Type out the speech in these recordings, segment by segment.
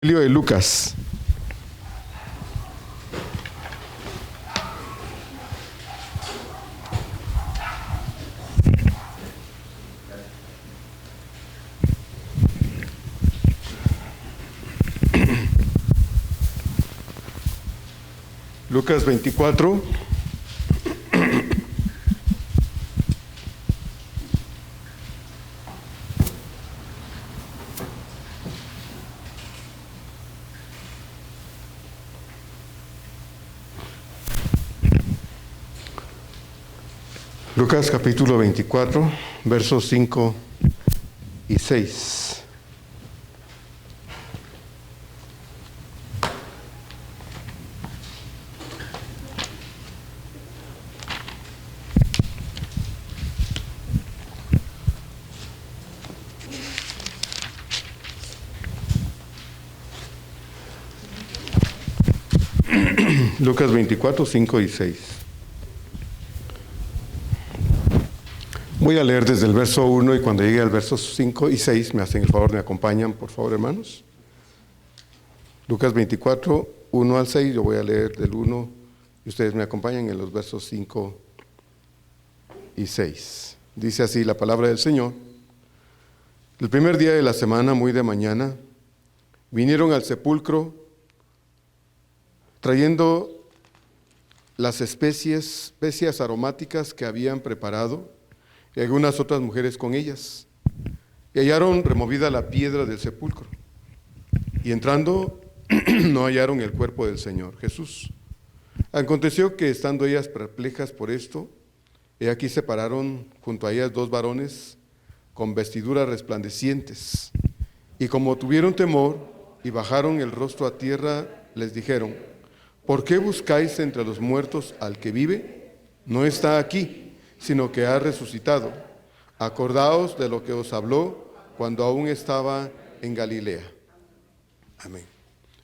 Evangelio de Lucas. Lucas 24. Lucas capítulo 24, versos 5 y 6. Lucas 24, 5 y 6. Voy a leer desde el verso 1 y cuando llegue al verso 5 y 6 me hacen el favor, me acompañan, por favor, hermanos. Lucas 24, 1 al 6, yo voy a leer del 1 y ustedes me acompañan en los versos 5 y 6. Dice así la palabra del Señor. El primer día de la semana, muy de mañana, vinieron al sepulcro trayendo las especias aromáticas que habían preparado y algunas otras mujeres con ellas. Y hallaron removida la piedra del sepulcro. Y entrando, no hallaron el cuerpo del Señor Jesús. Aconteció que estando ellas perplejas por esto, he aquí se pararon junto a ellas dos varones con vestiduras resplandecientes. Y como tuvieron temor y bajaron el rostro a tierra, les dijeron: ¿por qué buscáis entre los muertos al que vive? No está aquí, sino que ha resucitado. Acordaos de lo que os habló cuando aún estaba en Galilea. Amén.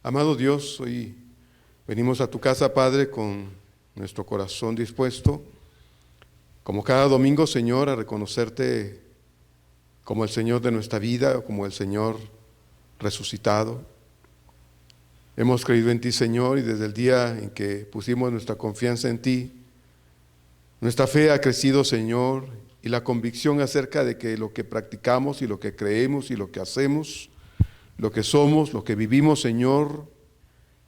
Amado Dios, hoy venimos a tu casa, Padre, con nuestro corazón dispuesto, como cada domingo, Señor, a reconocerte como el Señor de nuestra vida, como el Señor resucitado. Hemos creído en ti, Señor, y desde el día en que pusimos nuestra confianza en ti, nuestra fe ha crecido, Señor, y la convicción acerca de que lo que practicamos y lo que creemos y lo que hacemos, lo que somos, lo que vivimos, Señor,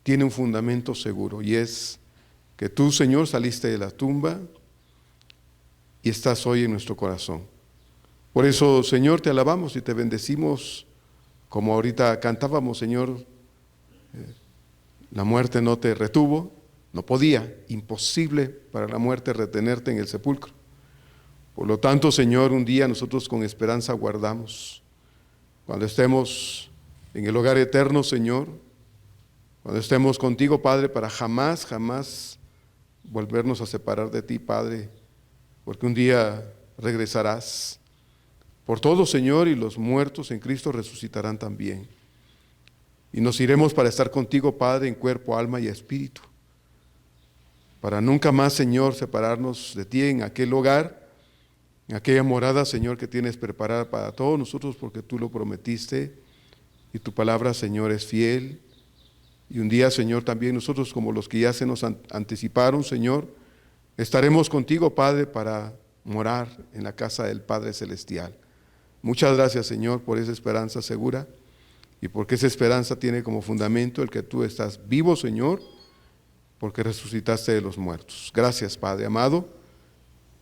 tiene un fundamento seguro, y es que tú, Señor, saliste de la tumba y estás hoy en nuestro corazón. Por eso, Señor, te alabamos y te bendecimos, como ahorita cantábamos, Señor. La muerte no te retuvo, no podía, imposible para la muerte retenerte en el sepulcro. Por lo tanto, Señor, un día nosotros con esperanza guardamos, cuando estemos en el hogar eterno, Señor, cuando estemos contigo, Padre, para jamás, jamás volvernos a separar de ti, Padre, porque un día regresarás por todo, Señor, y los muertos en Cristo resucitarán también. Y nos iremos para estar contigo, Padre, en cuerpo, alma y espíritu, para nunca más, Señor, separarnos de ti en aquel hogar, en aquella morada, Señor, que tienes preparada para todos nosotros, porque tú lo prometiste y tu palabra, Señor, es fiel. Y un día, Señor, también nosotros, como los que ya se nos anticiparon, Señor, estaremos contigo, Padre, para morar en la casa del Padre Celestial. Muchas gracias, Señor, por esa esperanza segura. Y porque esa esperanza tiene como fundamento el que tú estás vivo, Señor, porque resucitaste de los muertos. Gracias, Padre amado.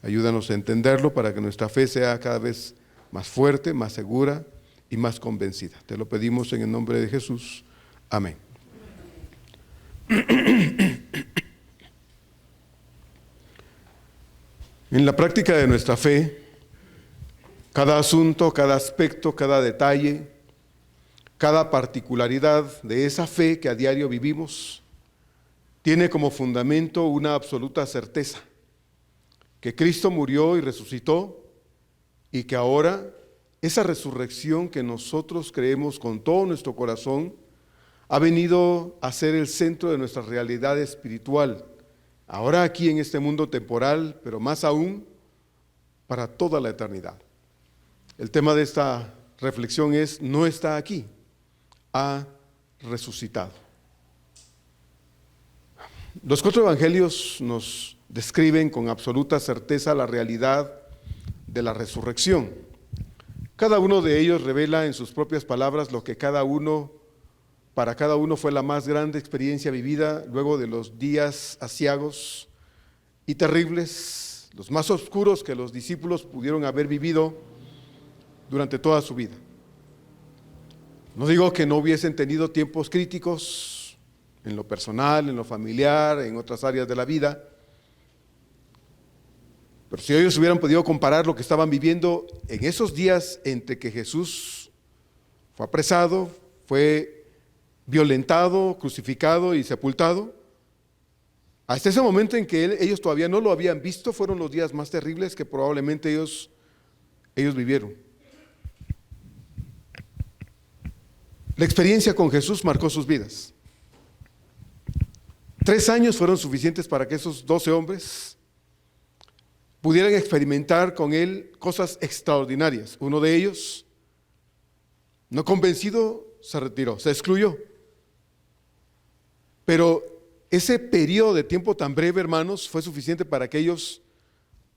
Ayúdanos a entenderlo para que nuestra fe sea cada vez más fuerte, más segura y más convencida. Te lo pedimos en el nombre de Jesús. Amén. En la práctica de nuestra fe, cada asunto, cada aspecto, cada detalle, cada particularidad de esa fe que a diario vivimos tiene como fundamento una absoluta certeza, que Cristo murió y resucitó y que ahora esa resurrección que nosotros creemos con todo nuestro corazón ha venido a ser el centro de nuestra realidad espiritual, ahora aquí en este mundo temporal, pero más aún para toda la eternidad. El tema de esta reflexión es: no está aquí, ha resucitado. Los 4 evangelios nos describen con absoluta certeza la realidad de la resurrección. Cada uno de ellos revela en sus propias palabras lo que para cada uno fue la más grande experiencia vivida luego de los días aciagos y terribles, los más oscuros que los discípulos pudieron haber vivido durante toda su vida. No digo que no hubiesen tenido tiempos críticos en lo personal, en lo familiar, en otras áreas de la vida, pero si ellos hubieran podido comparar lo que estaban viviendo en esos días entre que Jesús fue apresado, fue violentado, crucificado y sepultado, hasta ese momento en que ellos todavía no lo habían visto, fueron los días más terribles que probablemente ellos vivieron. La experiencia con Jesús marcó sus vidas. 3 años fueron suficientes para que esos 12 hombres pudieran experimentar con él cosas extraordinarias. Uno de ellos, no convencido, se retiró, se excluyó. Pero ese periodo de tiempo tan breve, hermanos, fue suficiente para que ellos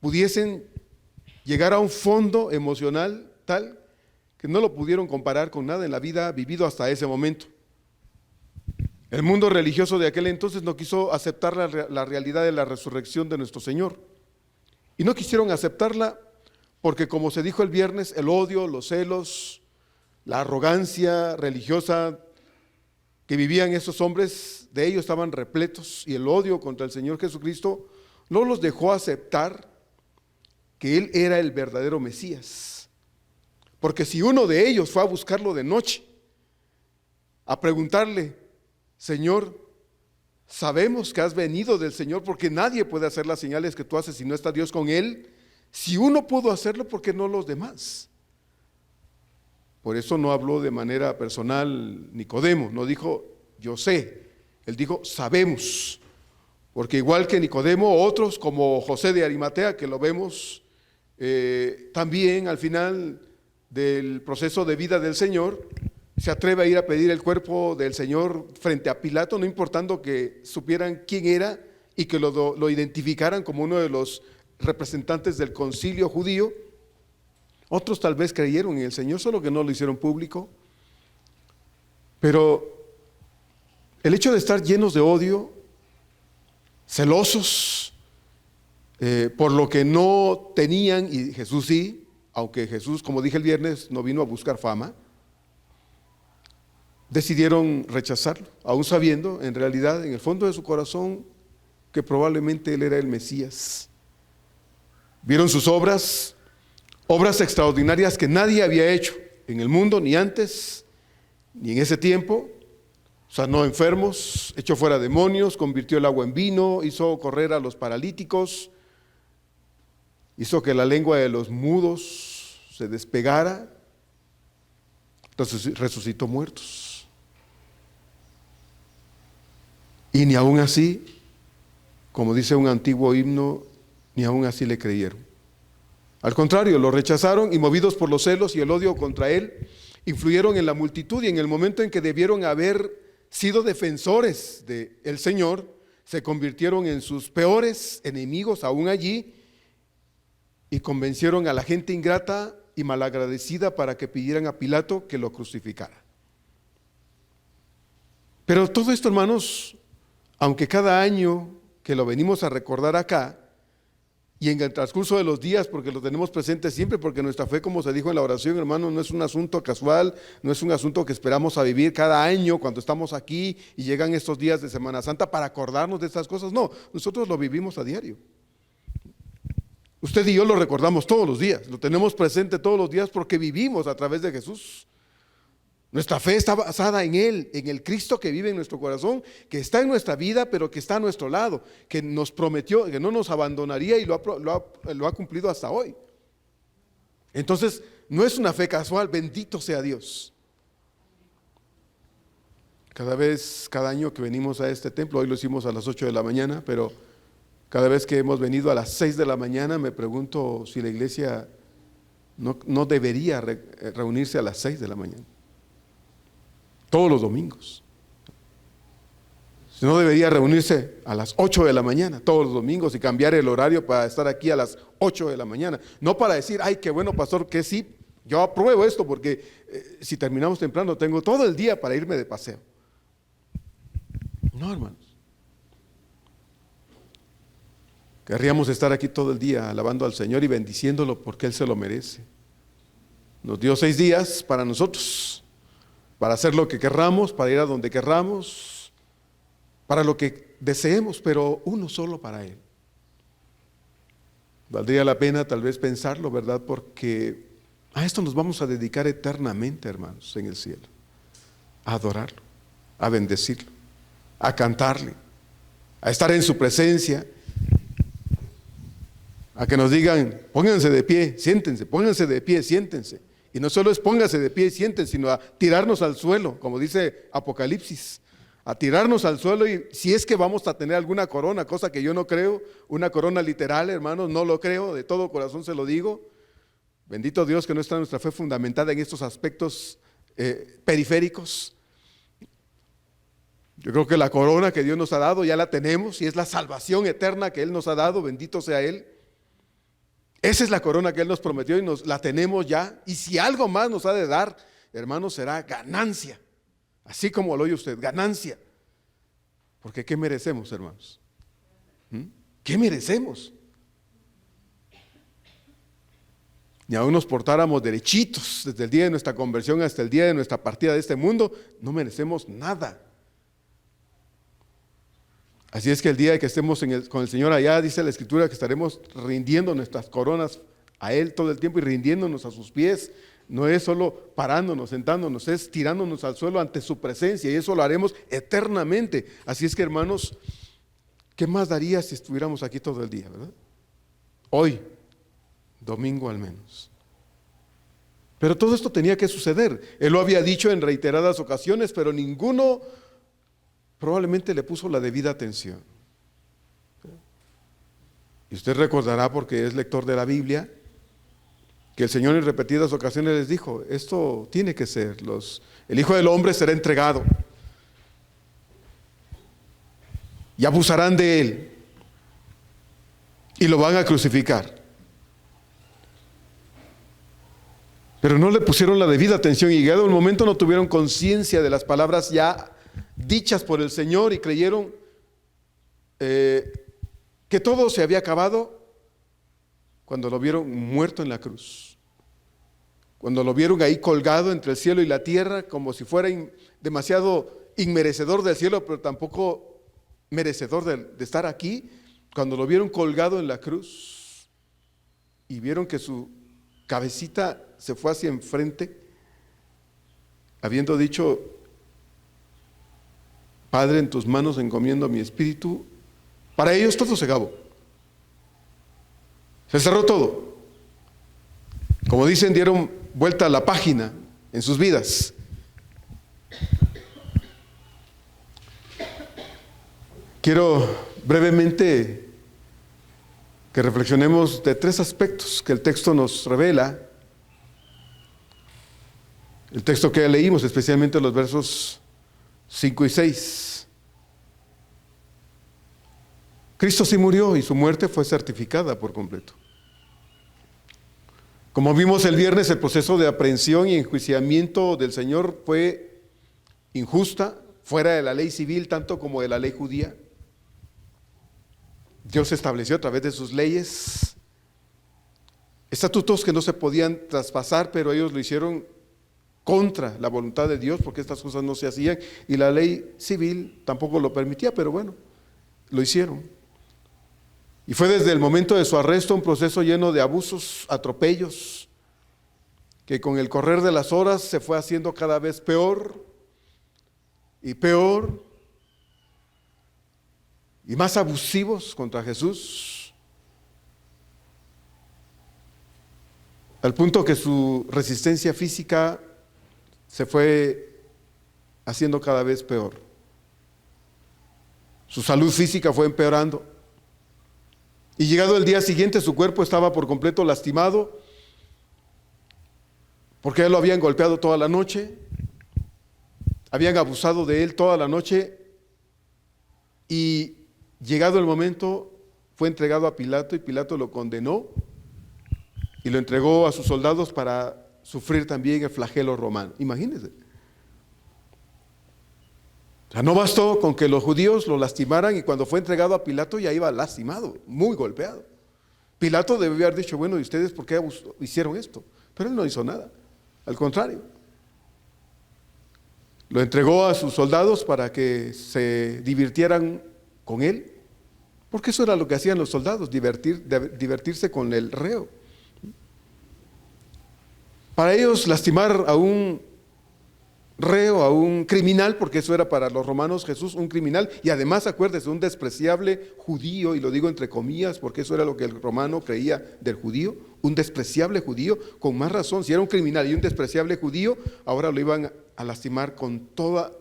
pudiesen llegar a un fondo emocional tal que no lo pudieron comparar con nada en la vida vivido hasta ese momento. El mundo religioso de aquel entonces no quiso aceptar la realidad de la resurrección de nuestro Señor. Y no quisieron aceptarla porque, como se dijo el viernes, el odio, los celos, la arrogancia religiosa que vivían esos hombres, de ellos estaban repletos, y el odio contra el Señor Jesucristo no los dejó aceptar que Él era el verdadero Mesías. Porque si uno de ellos fue a buscarlo de noche, a preguntarle: Señor, sabemos que has venido del Señor, porque nadie puede hacer las señales que tú haces si no está Dios con él. Si uno pudo hacerlo, ¿por qué no los demás? Por eso no habló de manera personal Nicodemo, no dijo yo sé, él dijo sabemos, porque igual que Nicodemo, otros como José de Arimatea, que lo vemos también al final del proceso de vida del Señor, se atreve a ir a pedir el cuerpo del Señor frente a Pilato, no importando que supieran quién era y que lo identificaran como uno de los representantes del concilio judío. Otros tal vez creyeron en el Señor, solo que no lo hicieron público. Pero el hecho de estar llenos de odio, celosos por lo que no tenían, y Jesús sí, aunque Jesús, como dije el viernes, no vino a buscar fama, decidieron rechazarlo, aún sabiendo en realidad en el fondo de su corazón que probablemente él era el Mesías. Vieron sus obras extraordinarias que nadie había hecho en el mundo, ni antes ni en ese tiempo. Sanó enfermos, echó fuera demonios, convirtió el agua en vino, hizo correr a los paralíticos, hizo que la lengua de los mudos se despegara, entonces resucitó muertos. Y ni aún así, como dice un antiguo himno, ni aún así le creyeron. Al contrario, lo rechazaron y, movidos por los celos y el odio contra él, influyeron en la multitud, y en el momento en que debieron haber sido defensores del Señor, se convirtieron en sus peores enemigos aún allí, y convencieron a la gente ingrata y malagradecida para que pidieran a Pilato que lo crucificara. Pero todo esto, hermanos, aunque cada año que lo venimos a recordar acá, y en el transcurso de los días, porque lo tenemos presente siempre, porque nuestra fe, como se dijo en la oración, hermano, no es un asunto casual, no es un asunto que esperamos a vivir cada año cuando estamos aquí y llegan estos días de Semana Santa para acordarnos de estas cosas. No, nosotros lo vivimos a diario. Usted y yo lo recordamos todos los días, lo tenemos presente todos los días porque vivimos a través de Jesús. Nuestra fe está basada en Él, en el Cristo que vive en nuestro corazón, que está en nuestra vida, pero que está a nuestro lado, que nos prometió que no nos abandonaría y lo ha cumplido hasta hoy. Entonces, no es una fe casual, bendito sea Dios. Cada año que venimos a este templo, hoy lo hicimos a las 8 de la mañana, pero cada vez que hemos venido a las 6 de la mañana, me pregunto si la iglesia no debería reunirse a las 6 de la mañana. Todos los domingos. Si no, debería reunirse a las 8 de la mañana todos los domingos y cambiar el horario para estar aquí a las 8 de la mañana. No para decir, ay, qué bueno, pastor, que sí, yo apruebo esto porque si terminamos temprano tengo todo el día para irme de paseo. No, hermanos. Querríamos estar aquí todo el día alabando al Señor y bendiciéndolo porque Él se lo merece. Nos dio 6 días para nosotros, para hacer lo que querramos, para ir a donde querramos, para lo que deseemos, pero uno solo para Él. Valdría la pena tal vez pensarlo, ¿verdad? Porque a esto nos vamos a dedicar eternamente, hermanos, en el cielo. A adorarlo, a bendecirlo, a cantarle, a estar en su presencia, a que nos digan, pónganse de pie, siéntense, pónganse de pie, siéntense. Y no solo es pónganse de pie y siéntense, sino a tirarnos al suelo, como dice Apocalipsis, a tirarnos al suelo, y si es que vamos a tener alguna corona, cosa que yo no creo, una corona literal, hermanos, no lo creo, de todo corazón se lo digo. Bendito Dios que no está nuestra fe fundamentada en estos aspectos periféricos. Yo creo que la corona que Dios nos ha dado ya la tenemos y es la salvación eterna que Él nos ha dado, bendito sea Él. Esa es la corona que Él nos prometió y nos la tenemos ya. Y si algo más nos ha de dar, hermanos, será ganancia. Así como lo oye usted, ganancia. Porque ¿qué merecemos, hermanos? ¿Qué merecemos? Ni aún nos portáramos derechitos desde el día de nuestra conversión hasta el día de nuestra partida de este mundo, no merecemos nada. Así es que el día que estemos con el Señor allá, dice la Escritura que estaremos rindiendo nuestras coronas a Él todo el tiempo y rindiéndonos a sus pies. No es solo parándonos, sentándonos, es tirándonos al suelo ante su presencia, y eso lo haremos eternamente. Así es que, hermanos, ¿qué más daría si estuviéramos aquí todo el día, verdad? Hoy, domingo al menos. Pero todo esto tenía que suceder. Él lo había dicho en reiteradas ocasiones, pero ninguno probablemente le puso la debida atención. Y usted recordará, porque es lector de la Biblia, que el Señor en repetidas ocasiones les dijo, esto tiene que ser, el Hijo del Hombre será entregado y abusarán de Él y lo van a crucificar. Pero no le pusieron la debida atención y llegado el momento no tuvieron conciencia de las palabras ya dichas por el Señor y creyeron que todo se había acabado cuando lo vieron muerto en la cruz. Cuando lo vieron ahí colgado entre el cielo y la tierra, como si fuera demasiado inmerecedor del cielo, pero tampoco merecedor de estar aquí. Cuando lo vieron colgado en la cruz y vieron que su cabecita se fue hacia enfrente, habiendo dicho, Padre, en tus manos encomiendo mi espíritu, para ellos todo se acabó. Se cerró todo. Como dicen, dieron vuelta a la página en sus vidas. Quiero brevemente que reflexionemos de 3 aspectos que el texto nos revela. El texto que leímos, especialmente los versos 5 y 6. Cristo sí murió y su muerte fue certificada por completo. Como vimos el viernes, el proceso de aprehensión y enjuiciamiento del Señor fue injusta, fuera de la ley civil tanto como de la ley judía. Dios estableció a través de sus leyes estatutos que no se podían traspasar, pero ellos lo hicieron contra la voluntad de Dios, porque estas cosas no se hacían, y la ley civil tampoco lo permitía, pero bueno, lo hicieron. Y fue desde el momento de su arresto un proceso lleno de abusos, atropellos, que con el correr de las horas se fue haciendo cada vez peor y peor, y más abusivos contra Jesús, al punto que su resistencia física se fue haciendo cada vez peor. Su salud física fue empeorando. Y llegado el día siguiente, su cuerpo estaba por completo lastimado, porque él lo habían golpeado toda la noche, habían abusado de él toda la noche, Y llegado el momento, fue entregado a Pilato y Pilato lo condenó y lo entregó a sus soldados para sufrir también el flagelo romano. Imagínense. O sea, no bastó con que los judíos lo lastimaran y cuando fue entregado a Pilato ya iba lastimado, muy golpeado. Pilato debió haber dicho, bueno, ¿y ustedes por qué hicieron esto? Pero él no hizo nada, al contrario. Lo entregó a sus soldados para que se divirtieran con él, porque eso era lo que hacían los soldados, divertirse con el reo. Para ellos lastimar a un reo, a un criminal, porque eso era para los romanos Jesús, un criminal, y además acuérdese, un despreciable judío, y lo digo entre comillas, porque eso era lo que el romano creía del judío, un despreciable judío, con más razón, si era un criminal y un despreciable judío, ahora lo iban a lastimar con toda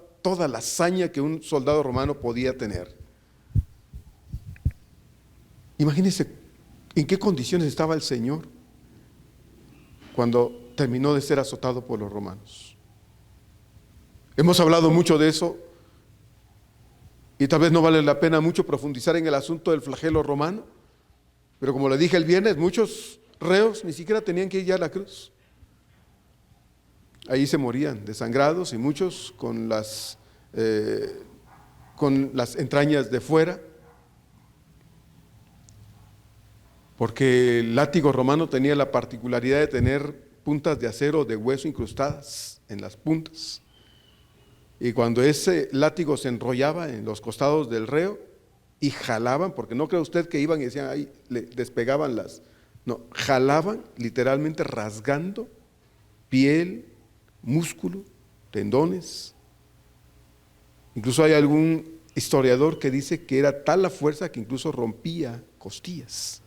la hazaña que un soldado romano podía tener. Imagínense en qué condiciones estaba el Señor cuando terminó de ser azotado por los romanos. Hemos hablado mucho de eso y tal vez no vale la pena mucho profundizar en el asunto del flagelo romano, pero como le dije el viernes, muchos reos ni siquiera tenían que ir ya a la cruz. Ahí se morían desangrados y muchos con las entrañas de fuera, porque el látigo romano tenía la particularidad de tener puntas de acero o de hueso incrustadas en las puntas. Y cuando ese látigo se enrollaba en los costados del reo y jalaban, porque no cree usted que iban y decían, ahí le despegaban no, jalaban literalmente rasgando piel, músculo, tendones. Incluso hay algún historiador que dice que era tal la fuerza que incluso rompía costillas.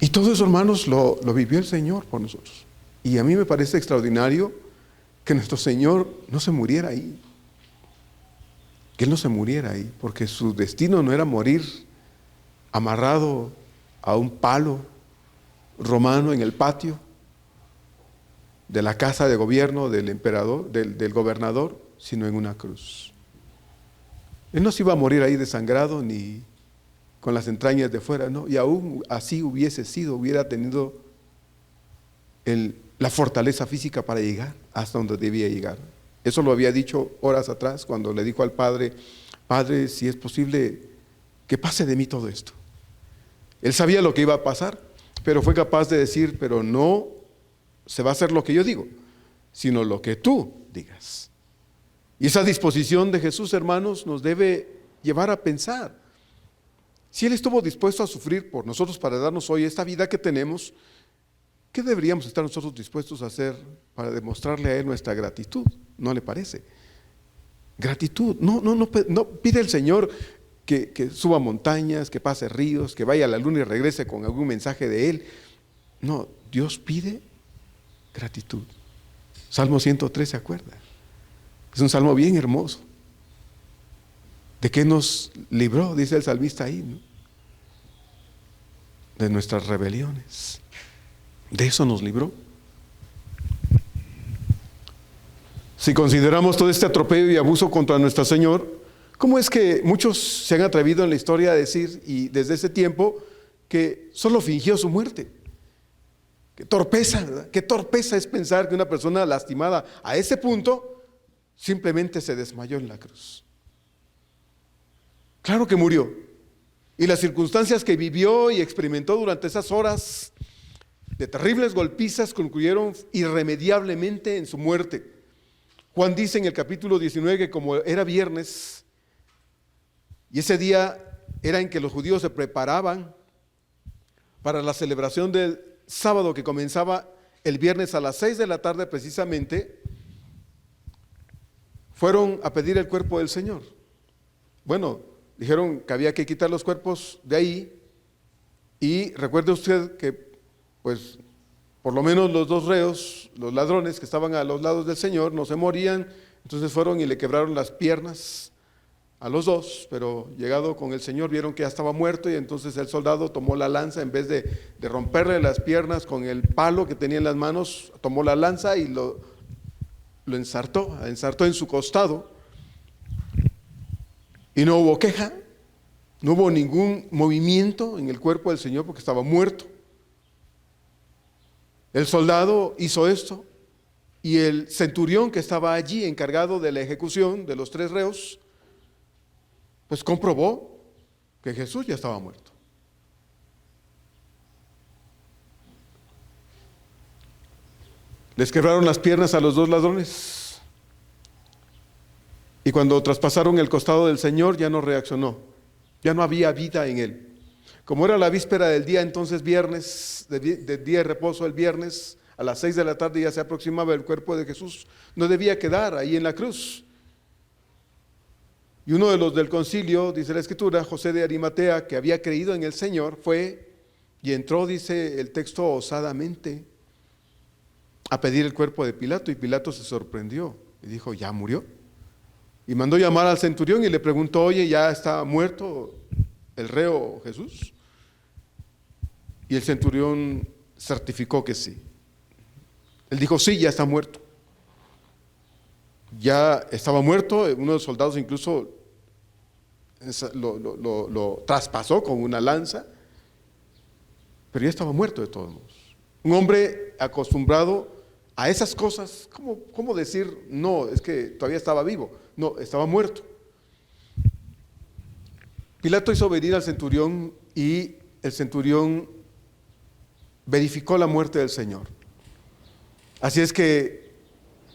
Y todo eso, hermanos, lo vivió el Señor por nosotros. Y a mí me parece extraordinario que nuestro Señor no se muriera ahí. Que Él no se muriera ahí, porque su destino no era morir amarrado a un palo romano en el patio de la casa de gobierno del emperador, del gobernador, sino en una cruz. Él no se iba a morir ahí desangrado ni con las entrañas de fuera, no, y aún así hubiera tenido la fortaleza física para llegar hasta donde debía llegar. Eso lo había dicho horas atrás cuando le dijo al Padre, Padre, si es posible que pase de mí todo esto. Él sabía lo que iba a pasar, pero fue capaz de decir, pero no se va a hacer lo que yo digo, sino lo que tú digas. Y esa disposición de Jesús, hermanos, nos debe llevar a pensar. Si Él estuvo dispuesto a sufrir por nosotros para darnos hoy esta vida que tenemos, ¿qué deberíamos estar nosotros dispuestos a hacer para demostrarle a Él nuestra gratitud? ¿No le parece? Gratitud. No pide el Señor que suba montañas, que pase ríos, que vaya a la luna y regrese con algún mensaje de Él. No, Dios pide gratitud. Salmo 103, ¿se acuerda? Es un salmo bien hermoso. ¿De qué nos libró? Dice el salmista ahí, ¿no? De nuestras rebeliones. De eso nos libró. Si consideramos todo este atropello y abuso contra nuestro Señor, ¿cómo es que muchos se han atrevido en la historia a decir, y desde ese tiempo, que solo fingió su muerte? Qué torpeza, ¿verdad? Qué torpeza es pensar que una persona lastimada a ese punto simplemente se desmayó en la cruz. Claro que murió. Y las circunstancias que vivió y experimentó durante esas horas de terribles golpizas concluyeron irremediablemente en su muerte. Juan dice en el capítulo 19 que como era viernes, y ese día era en que los judíos se preparaban para la celebración del sábado que comenzaba el viernes a las 6 de la tarde precisamente, fueron a pedir el cuerpo del Señor. Bueno, dijeron que había que quitar los cuerpos de ahí y recuerde usted que pues por lo menos los dos reos, los ladrones que estaban a los lados del Señor no se morían, entonces fueron y le quebraron las piernas a los dos, pero llegado con el Señor vieron que ya estaba muerto y entonces el soldado tomó la lanza, en vez de romperle las piernas con el palo que tenía en las manos, tomó la lanza y lo lo ensartó en su costado, y no hubo queja, no hubo ningún movimiento en el cuerpo del Señor porque estaba muerto. El soldado hizo esto, y el centurión que estaba allí encargado de la ejecución de los 3 reos, pues comprobó que Jesús ya estaba muerto. Les quebraron las piernas a los 2 ladrones, y cuando traspasaron el costado del Señor ya no reaccionó, ya no había vida en él. Como era la víspera del día entonces viernes, del día de reposo el viernes, a las 6 de la tarde ya se aproximaba el cuerpo de Jesús, no debía quedar ahí en la cruz. Y uno de los del concilio, dice la Escritura, José de Arimatea, que había creído en el Señor, fue y entró, dice el texto, osadamente a pedir el cuerpo de Pilato, y Pilato se sorprendió y dijo, ¿ya murió? Y mandó llamar al centurión y le preguntó, oye, ¿ya está muerto el reo Jesús? Y el centurión certificó que sí. Él dijo, sí, ya está muerto. Ya estaba muerto. Uno de los soldados incluso lo traspasó con una lanza, pero ya estaba muerto de todos modos. Un hombre acostumbrado a esas cosas, ¿cómo decir, no, es que todavía estaba vivo? No, estaba muerto. Pilato hizo venir al centurión, y el centurión verificó la muerte del Señor. Así es que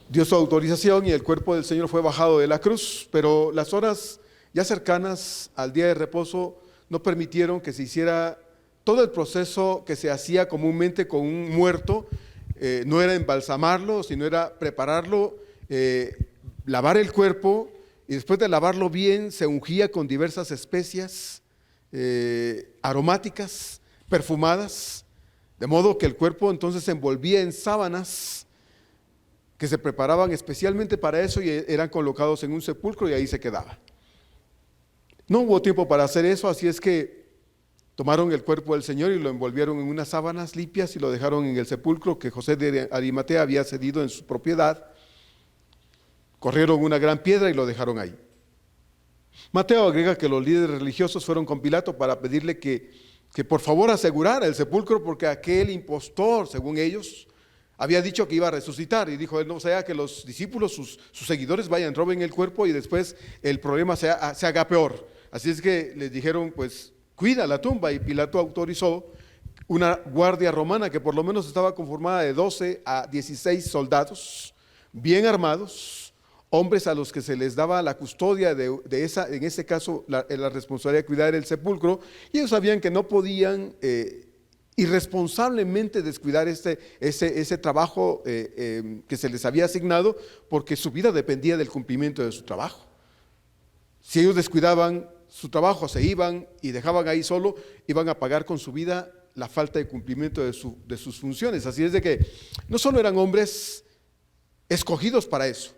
dio su autorización y el cuerpo del Señor fue bajado de la cruz, pero las horas ya cercanas al día de reposo no permitieron que se hiciera todo el proceso que se hacía comúnmente con un muerto. No era embalsamarlo, sino era prepararlo, lavar el cuerpo, y después de lavarlo bien se ungía con diversas especias aromáticas, perfumadas, de modo que el cuerpo entonces se envolvía en sábanas que se preparaban especialmente para eso y eran colocados en un sepulcro y ahí se quedaba. No hubo tiempo para hacer eso, así es que tomaron el cuerpo del Señor y lo envolvieron en unas sábanas limpias y lo dejaron en el sepulcro que José de Arimatea había cedido en su propiedad. Corrieron una gran piedra y lo dejaron ahí. Mateo agrega que los líderes religiosos fueron con Pilato para pedirle que por favor asegurara el sepulcro, porque aquel impostor, según ellos, había dicho que iba a resucitar, y dijo él, no sea que los discípulos, sus seguidores vayan, roben el cuerpo y después el problema se haga peor. Así es que les dijeron, pues cuida la tumba, y Pilato autorizó una guardia romana que por lo menos estaba conformada de 12 a 16 soldados bien armados, hombres a los que se les daba la custodia de esa, en este caso la responsabilidad de cuidar el sepulcro, y ellos sabían que no podían irresponsablemente descuidar ese trabajo que se les había asignado, porque su vida dependía del cumplimiento de su trabajo. Si ellos descuidaban su trabajo, se iban y dejaban ahí solo, iban a pagar con su vida la falta de cumplimiento de sus funciones. Así es de que no solo eran hombres escogidos para eso,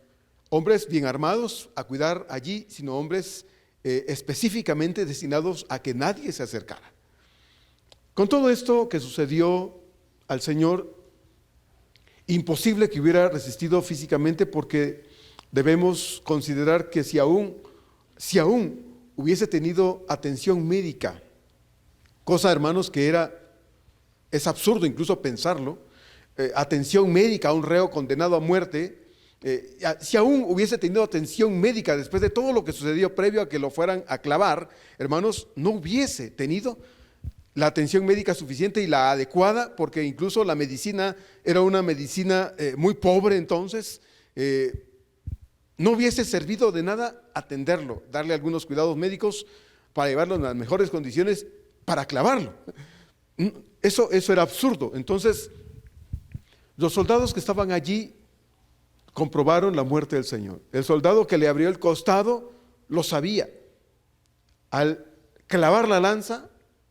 hombres bien armados a cuidar allí, sino hombres específicamente destinados a que nadie se acercara. Con todo esto que sucedió al Señor, imposible que hubiera resistido físicamente, porque debemos considerar que si aún hubiese tenido atención médica, cosa, hermanos, que es absurdo incluso pensarlo, atención médica a un reo condenado a muerte, si aún hubiese tenido atención médica después de todo lo que sucedió previo a que lo fueran a clavar, hermanos, no hubiese tenido la atención médica suficiente y la adecuada, porque incluso la medicina era una medicina muy pobre entonces, no hubiese servido de nada atenderlo, darle algunos cuidados médicos para llevarlo en las mejores condiciones para clavarlo. Eso era absurdo. Entonces, los soldados que estaban allí comprobaron la muerte del Señor. El soldado que le abrió el costado lo sabía. Al clavar la lanza,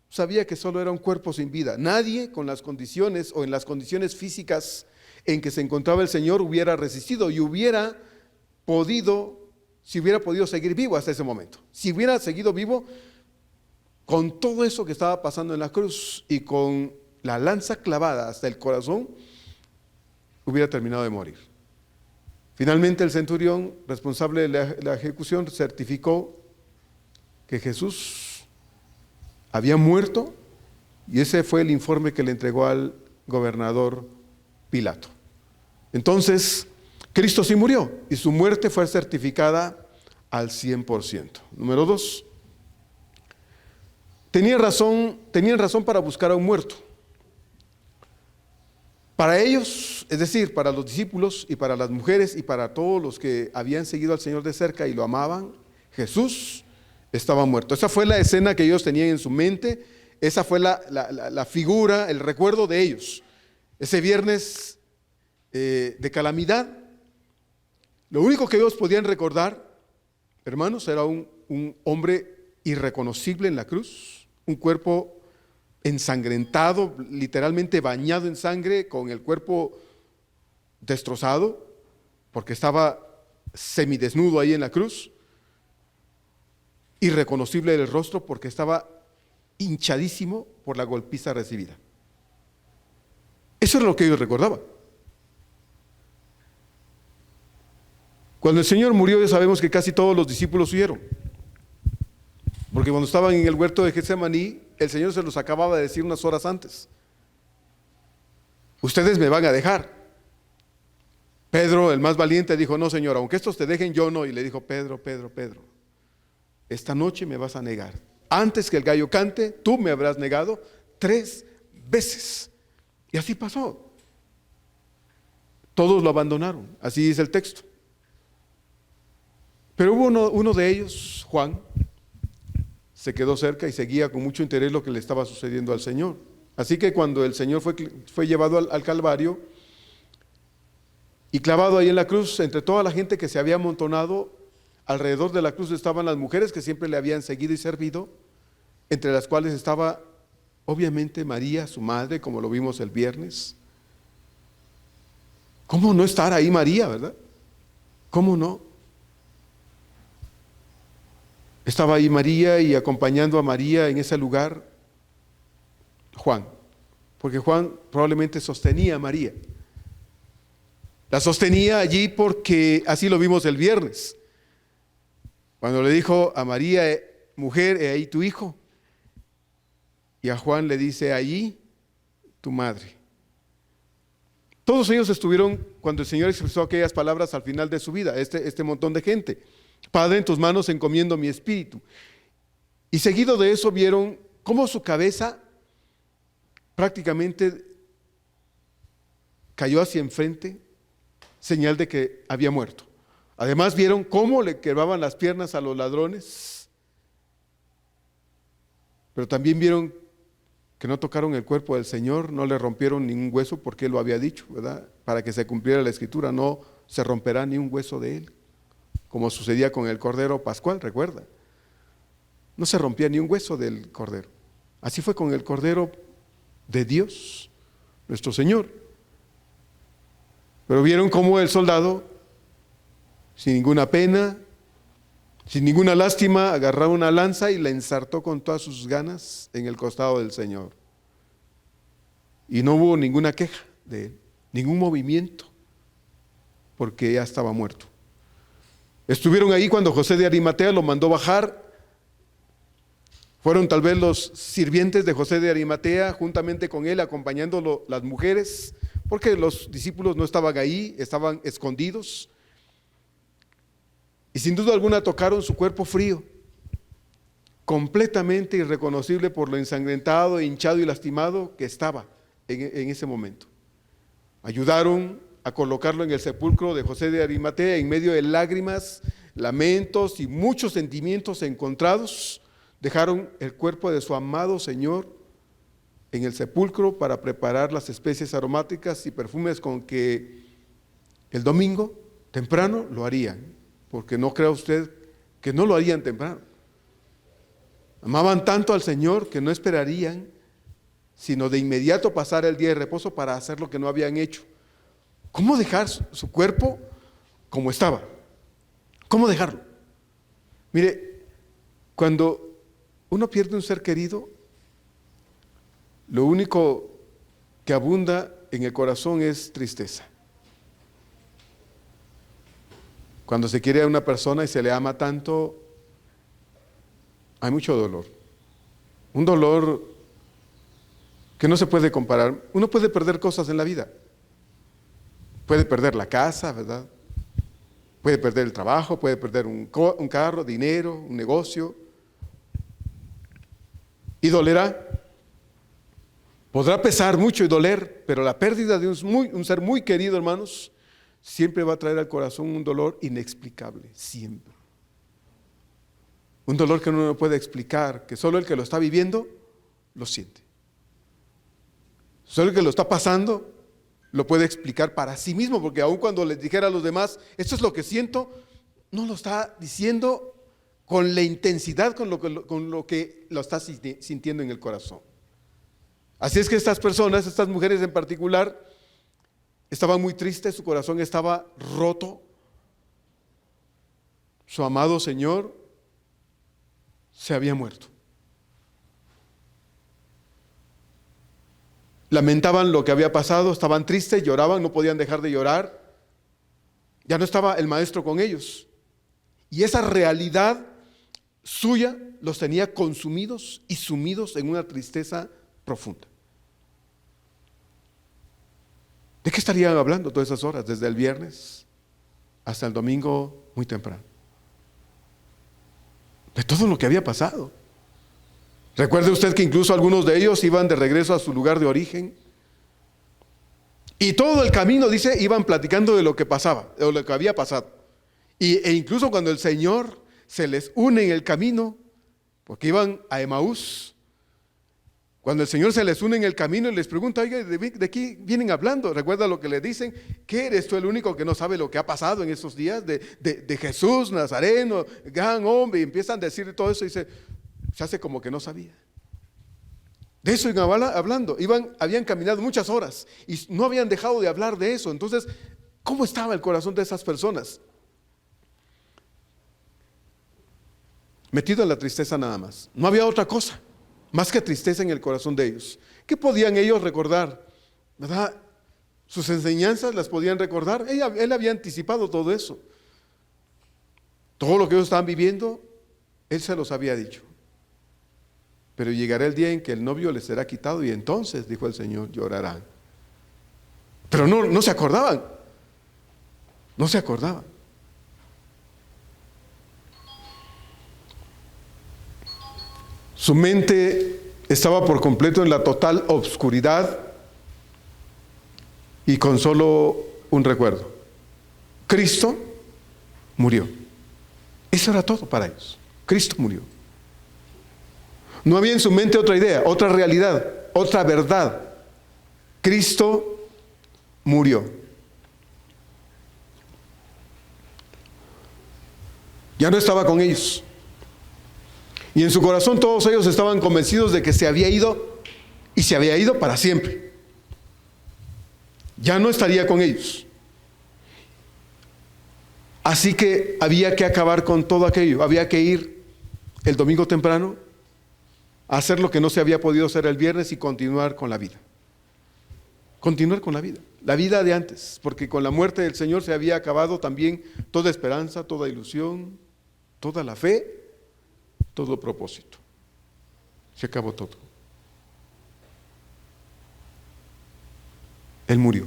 sabía que solo era un cuerpo sin vida. Nadie con las condiciones o en las condiciones físicas en que se encontraba el Señor hubiera resistido y hubiera podido seguir vivo hasta ese momento. Si hubiera seguido vivo, con todo eso que estaba pasando en la cruz y con la lanza clavada hasta el corazón, hubiera terminado de morir. Finalmente el centurión responsable de la ejecución certificó que Jesús había muerto, y ese fue el informe que le entregó al gobernador Pilato. Entonces, Cristo sí murió y su muerte fue certificada al 100%. Número 2, tenían razón para buscar a un muerto. Para ellos, es decir, para los discípulos y para las mujeres y para todos los que habían seguido al Señor de cerca y lo amaban, Jesús estaba muerto. Esa fue la escena que ellos tenían en su mente, esa fue la figura, el recuerdo de ellos. Ese viernes de calamidad, lo único que ellos podían recordar, hermanos, era un hombre irreconocible en la cruz, un cuerpo ensangrentado, literalmente bañado en sangre, con el cuerpo destrozado, porque estaba semidesnudo ahí en la cruz, irreconocible el rostro porque estaba hinchadísimo por la golpiza recibida. Eso era lo que ellos recordaban. Cuando el Señor murió, ya sabemos que casi todos los discípulos huyeron, porque cuando estaban en el huerto de Getsemaní, el Señor se los acababa de decir unas horas antes: ustedes me van a dejar. Pedro, el más valiente, dijo: no, Señor, aunque estos te dejen, yo no. Y le dijo: Pedro, esta noche me vas a negar. Antes que el gallo cante, tú me habrás negado 3 veces. Y así pasó. Todos lo abandonaron, así dice el texto. Pero hubo uno de ellos, Juan, se quedó cerca y seguía con mucho interés lo que le estaba sucediendo al Señor. Así que cuando el Señor fue llevado al Calvario y clavado ahí en la cruz, entre toda la gente que se había amontonado, alrededor de la cruz estaban las mujeres que siempre le habían seguido y servido, entre las cuales estaba obviamente María, su madre, como lo vimos el viernes. ¿Cómo no estar ahí María, verdad? ¿Cómo no? Estaba ahí María, y acompañando a María en ese lugar, Juan, porque Juan probablemente sostenía a María. La sostenía allí porque así lo vimos el viernes, cuando le dijo a María: mujer, he ahí tu hijo. Y a Juan le dice: allí tu madre. Todos ellos estuvieron cuando el Señor expresó aquellas palabras al final de su vida, este montón de gente: Padre, en tus manos encomiendo mi espíritu. Y seguido de eso vieron cómo su cabeza prácticamente cayó hacia enfrente, señal de que había muerto. Además vieron cómo le quebraban las piernas a los ladrones, pero también vieron que no tocaron el cuerpo del Señor, no le rompieron ningún hueso, porque Él lo había dicho, ¿verdad? Para que se cumpliera la Escritura: no se romperá ni un hueso de Él, como sucedía con el Cordero Pascual, recuerda. No se rompía ni un hueso del Cordero. Así fue con el Cordero de Dios, nuestro Señor. Pero vieron cómo el soldado, sin ninguna pena, sin ninguna lástima, agarraba una lanza y la ensartó con todas sus ganas en el costado del Señor. Y no hubo ninguna queja de él, ningún movimiento, porque ya estaba muerto. Estuvieron ahí cuando José de Arimatea lo mandó bajar. Fueron tal vez los sirvientes de José de Arimatea, juntamente con él, acompañándolo las mujeres, porque los discípulos no estaban ahí, estaban escondidos. Y sin duda alguna tocaron su cuerpo frío, completamente irreconocible por lo ensangrentado, hinchado y lastimado que estaba en ese momento. Ayudaron a colocarlo en el sepulcro de José de Arimatea en medio de lágrimas, lamentos y muchos sentimientos encontrados. Dejaron el cuerpo de su amado Señor en el sepulcro para preparar las especies aromáticas y perfumes con que el domingo temprano lo harían, porque no crea usted que no lo harían temprano. Amaban tanto al Señor que no esperarían, sino de inmediato pasar el día de reposo para hacer lo que no habían hecho. ¿Cómo dejar su cuerpo como estaba? ¿Cómo dejarlo? Mire, cuando uno pierde un ser querido, lo único que abunda en el corazón es tristeza. Cuando se quiere a una persona y se le ama tanto, hay mucho dolor. Un dolor que no se puede comparar. Uno puede perder cosas en la vida. Puede perder la casa, ¿verdad? Puede perder el trabajo, puede perder un carro, dinero, un negocio. Y dolerá. Podrá pesar mucho y doler, pero la pérdida de un ser muy querido, hermanos, siempre va a traer al corazón un dolor inexplicable, siempre. Un dolor que uno no puede explicar, que solo el que lo está viviendo lo siente. Solo el que lo está pasando lo puede explicar para sí mismo, porque aun cuando les dijera a los demás, esto es lo que siento, no lo está diciendo con la intensidad con lo que lo está sintiendo en el corazón. Así es que estas personas, estas mujeres en particular, estaban muy tristes, su corazón estaba roto. Su amado Señor se había muerto. Lamentaban lo que había pasado, estaban tristes, lloraban, no podían dejar de llorar. Ya no estaba el maestro con ellos. Y esa realidad suya los tenía consumidos y sumidos en una tristeza profunda. ¿De qué estarían hablando todas esas horas? Desde el viernes hasta el domingo muy temprano. De todo lo que había pasado. Recuerde usted que incluso algunos de ellos iban de regreso a su lugar de origen. Y todo el camino, dice, iban platicando de lo que pasaba, de lo que había pasado. E incluso cuando el Señor se les une en el camino, porque iban a Emaús, cuando el Señor se les une en el camino y les pregunta, oiga, ¿de qué vienen hablando? Recuerda lo que le dicen, ¿qué eres tú el único que no sabe lo que ha pasado en esos días? De Jesús, Nazareno, gran hombre, y empiezan a decir todo eso y se hace como que no sabía. De eso iban hablando, habían caminado muchas horas y no habían dejado de hablar de eso. Entonces, ¿cómo estaba el corazón de esas personas? Metido en la tristeza nada más. No había otra cosa más que tristeza en el corazón de ellos. ¿Qué podían ellos recordar? ¿Verdad? Sus enseñanzas las podían recordar. Él había anticipado todo eso. Todo lo que ellos estaban viviendo, Él se los había dicho. Pero llegará el día en que el novio les será quitado y entonces, dijo el Señor, llorarán. Pero no se acordaban. No se acordaban. Su mente estaba por completo en la total obscuridad y con solo un recuerdo. Cristo murió. Eso era todo para ellos. Cristo murió. No había en su mente otra idea, otra realidad, otra verdad. Cristo murió. Ya no estaba con ellos. Y en su corazón todos ellos estaban convencidos de que se había ido y se había ido para siempre. Ya no estaría con ellos. Así que había que acabar con todo aquello. Había que ir el domingo temprano a hacer lo que no se había podido hacer el viernes y continuar con la vida. Continuar con la vida de antes, porque con la muerte del Señor se había acabado también toda esperanza, toda ilusión, toda la fe, todo propósito. Se acabó todo. Él murió.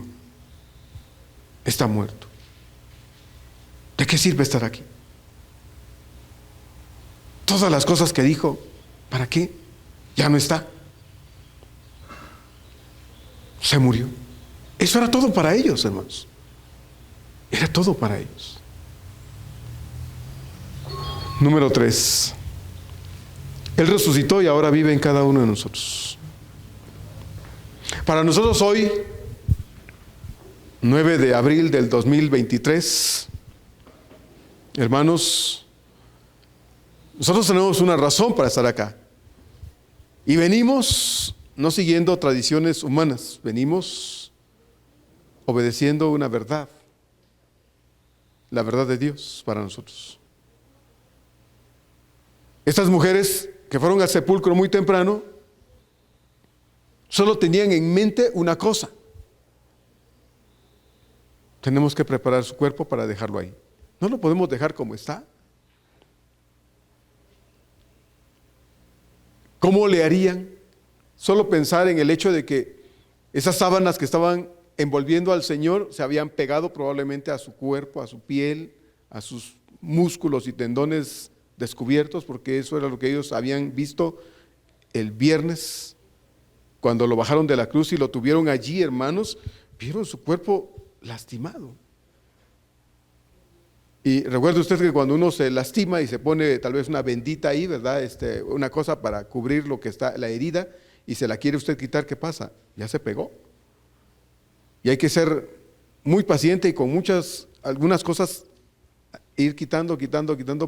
Está muerto. ¿De qué sirve estar aquí? Todas las cosas que dijo, ¿para qué? Ya no está. Se murió. Eso era todo para ellos, hermanos. Era todo para ellos. Número 3. Él resucitó y ahora vive en cada uno de nosotros. Para nosotros hoy, 9 de abril del 2023, hermanos, nosotros tenemos una razón para estar acá. Y venimos no siguiendo tradiciones humanas, venimos obedeciendo una verdad, la verdad de Dios para nosotros. Estas mujeres que fueron al sepulcro muy temprano, solo tenían en mente una cosa: tenemos que preparar su cuerpo para dejarlo ahí. No lo podemos dejar como está. ¿Cómo le harían? Solo pensar en el hecho de que esas sábanas que estaban envolviendo al Señor se habían pegado probablemente a su cuerpo, a su piel, a sus músculos y tendones descubiertos, porque eso era lo que ellos habían visto el viernes cuando lo bajaron de la cruz y lo tuvieron allí, hermanos. Vieron su cuerpo lastimado. Y recuerde usted que cuando uno se lastima y se pone tal vez una bendita ahí, ¿verdad? Una cosa para cubrir lo que está, la herida, y se la quiere usted quitar, ¿qué pasa? Ya se pegó. Y hay que ser muy paciente y con algunas cosas ir quitando,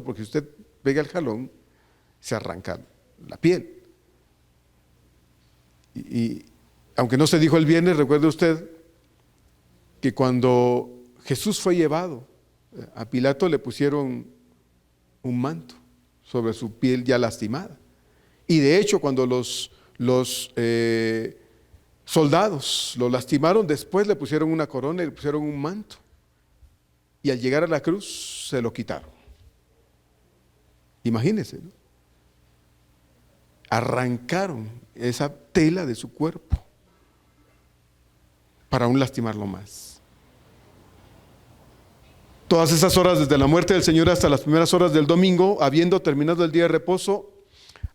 porque si usted pega el jalón, se arranca la piel. Y aunque no se dijo el viernes, recuerde usted que cuando Jesús fue llevado, a Pilato le pusieron un manto sobre su piel ya lastimada. Y de hecho, cuando los soldados lo lastimaron, después le pusieron una corona y le pusieron un manto. Y al llegar a la cruz, se lo quitaron. Imagínense, ¿no? Arrancaron esa tela de su cuerpo para aún lastimarlo más. Todas esas horas desde la muerte del Señor hasta las primeras horas del domingo, habiendo terminado el día de reposo,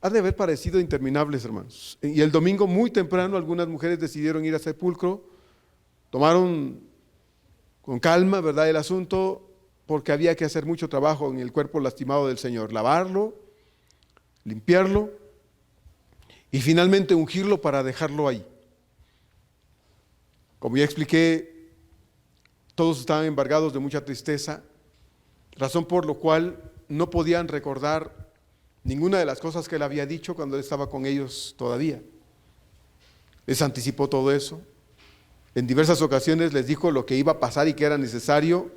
ha de haber parecido interminables, hermanos. Y el domingo muy temprano algunas mujeres decidieron ir al sepulcro, tomaron con calma, ¿verdad?, el asunto, porque había que hacer mucho trabajo en el cuerpo lastimado del Señor, lavarlo, limpiarlo y finalmente ungirlo para dejarlo ahí. Como ya expliqué, todos estaban embargados de mucha tristeza, razón por lo cual no podían recordar ninguna de las cosas que él había dicho cuando él estaba con ellos todavía. Les anticipó todo eso. En diversas ocasiones les dijo lo que iba a pasar y que era necesario,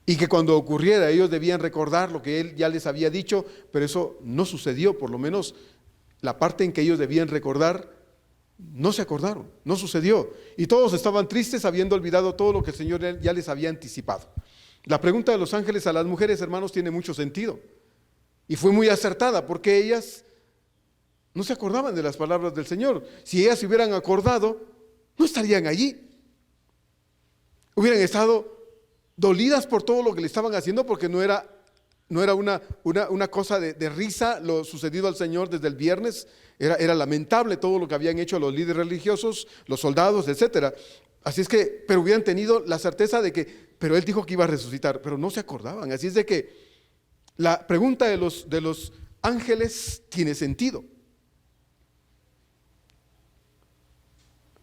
y que cuando ocurriera ellos debían recordar lo que él ya les había dicho, pero eso no sucedió. Por lo menos la parte en que ellos debían recordar, no se acordaron, no sucedió. Y todos estaban tristes habiendo olvidado todo lo que el Señor ya les había anticipado. La pregunta de los ángeles a las mujeres, hermanos, tiene mucho sentido. Y fue muy acertada, porque ellas no se acordaban de las palabras del Señor. Si ellas se hubieran acordado, no estarían allí. Hubieran estado dolidas por todo lo que le estaban haciendo, porque no era una cosa de risa lo sucedido al Señor desde el viernes. Era lamentable todo lo que habían hecho los líderes religiosos, los soldados, etcétera. Así es que, pero hubieran tenido la certeza de que, pero él dijo que iba a resucitar, pero no se acordaban. Así es de que la pregunta de los ángeles tiene sentido.